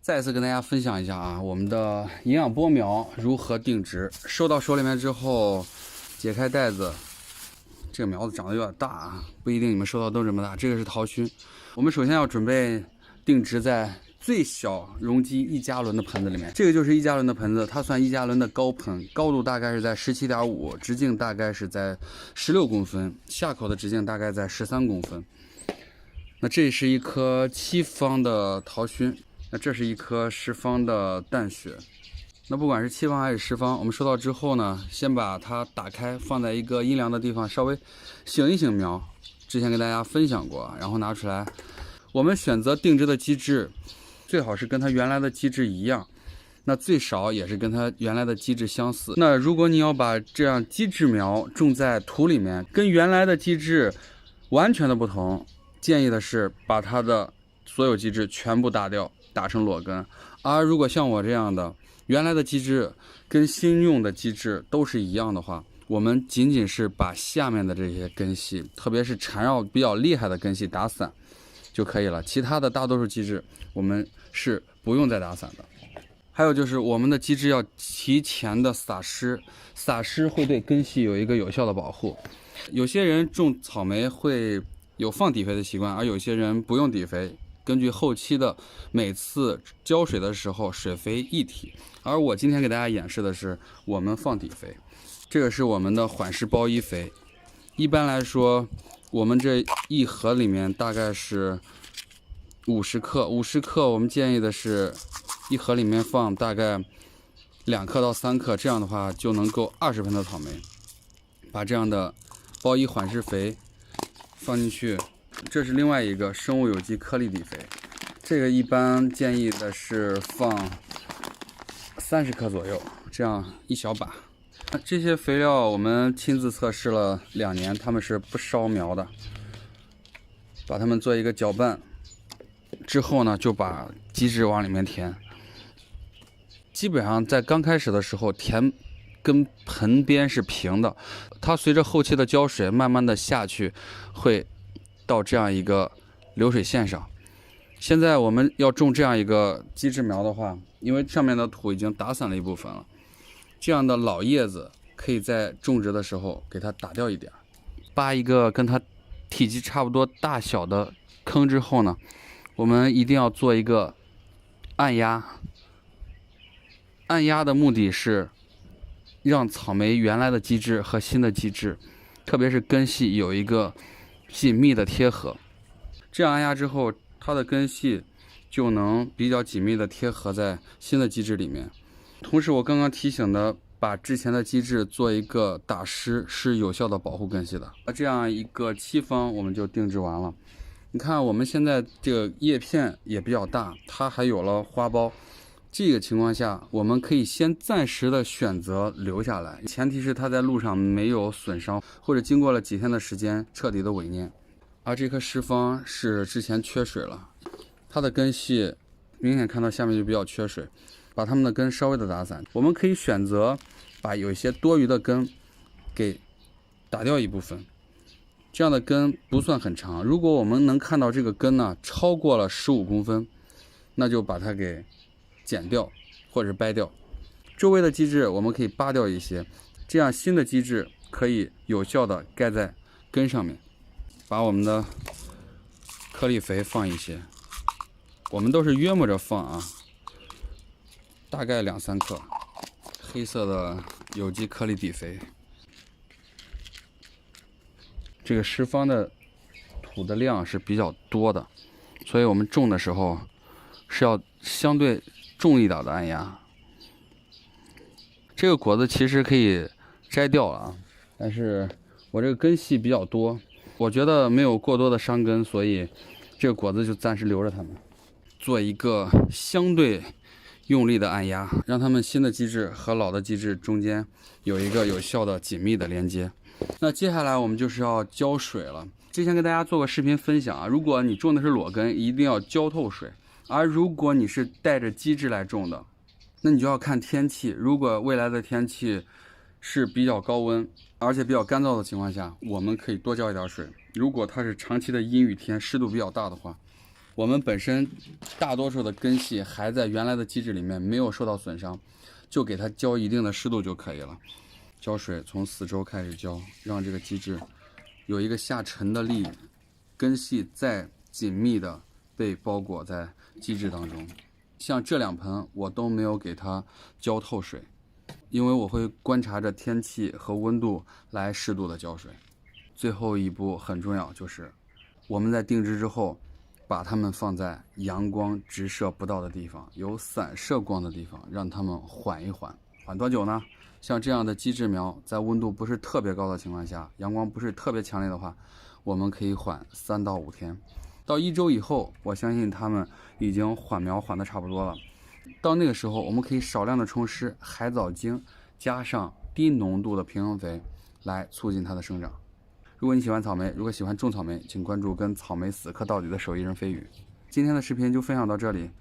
再次跟大家分享一下啊，我们的营养波苗如何定植。收到手里面之后，解开袋子，这个苗子长得有点大啊，不一定你们收到都这么大。这个是桃熏，我们首先要准备定植在最小容积1加仑的盆子里面。这个就是1加仑的盆子，它算1加仑的高盆，高度大概是在17.5，直径大概是在16公分，下口的直径大概在13公分。那这是一颗7方的桃熏，那这是一颗10方的淡雪。那不管是7方还是10方，我们收到之后呢，先把它打开，放在一个阴凉的地方，稍微醒一醒苗。之前跟大家分享过，然后拿出来。我们选择定植的基质，最好是跟它原来的基质一样，那最少也是跟它原来的基质相似。那如果你要把这样基质苗种在土里面，跟原来的基质完全的不同，建议的是把它的所有基质全部打掉，打成裸根。而如果像我这样的，原来的基质跟新用的基质都是一样的话，我们仅仅是把下面的这些根系，特别是缠绕比较厉害的根系打散就可以了。其他的大多数基质我们是不用再打散的。还有就是我们的基质要提前的撒施，撒施会对根系有一个有效的保护。有些人种草莓会有放底肥的习惯，而有些人不用底肥，根据后期的每次浇水的时候水肥一体。而我今天给大家演示的是我们放底肥，这个是我们的缓释包衣肥。一般来说我们这一盒里面大概是50克，50克我们建议的是一盒里面放大概2克到3克，这样的话就能够20盆的草莓。把这样的包衣缓释肥放进去，这是另外一个生物有机颗粒底肥，这个一般建议的是放30克左右，这样一小把。这些肥料我们亲自测试了2年，它们是不烧苗的。把它们做一个搅拌之后呢，就把基质往里面填。基本上在刚开始的时候填跟盆边是平的，它随着后期的浇水慢慢的下去，会到这样一个流水线上。现在我们要种这样一个基质苗的话，因为上面的土已经打散了一部分了，这样的老叶子可以在种植的时候给它打掉一点，扒一个跟它体积差不多大小的坑之后呢，我们一定要做一个按压。按压的目的是让草莓原来的基质和新的基质，特别是根系有一个紧密的贴合。这样按压之后，它的根系就能比较紧密的贴合在新的基质里面。同时我刚刚提醒的，把之前的基质做一个打湿，是有效的保护根系的。这样一个7方我们就定制完了。你看我们现在这个叶片也比较大，它还有了花苞。这个情况下，我们可以先暂时的选择留下来，前提是它在路上没有损伤，或者经过了几天的时间彻底的萎蔫。而这颗10方是之前缺水了，它的根系明显看到下面就比较缺水，把它们的根稍微的打散。我们可以选择把有一些多余的根给打掉一部分，这样的根不算很长。如果我们能看到这个根呢超过了15公分，那就把它给剪掉或者掰掉。周围的基质我们可以扒掉一些，这样新的基质可以有效的盖在根上面。把我们的颗粒肥放一些，我们都是约摸着放啊，大概2-3克黑色的有机颗粒底肥。这个10方的土的量是比较多的，所以我们种的时候是要相对重一点的按压。这个果子其实可以摘掉了啊，但是我这个根系比较多，我觉得没有过多的伤根，所以这个果子就暂时留着它们，做一个相对用力的按压，让它们新的基质和老的基质中间有一个有效的紧密的连接。那接下来我们就是要浇水了。之前跟大家做过视频分享啊，如果你种的是裸根，一定要浇透水。而如果你是带着基质来种的，那你就要看天气。如果未来的天气是比较高温，而且比较干燥的情况下，我们可以多浇一点水。如果它是长期的阴雨天，湿度比较大的话，我们本身大多数的根系还在原来的基质里面，没有受到损伤，就给它浇一定的湿度就可以了。浇水从4周开始浇，让这个基质有一个下沉的力，根系再紧密的被包裹在基质当中。像这2盆我都没有给它浇透水，因为我会观察着天气和温度来适度的浇水。最后一步很重要，就是我们在定植之后，把它们放在阳光直射不到的地方，有散射光的地方，让它们缓一缓。缓多久呢？像这样的基质苗，在温度不是特别高的情况下，阳光不是特别强烈的话，我们可以缓3到5天。到1周以后，我相信它们已经缓苗缓得差不多了。到那个时候，我们可以少量的冲施海藻精，加上低浓度的平衡肥，来促进它的生长。如果你喜欢草莓，如果喜欢种草莓，请关注跟草莓死磕到底的手艺人飞宇。今天的视频就分享到这里，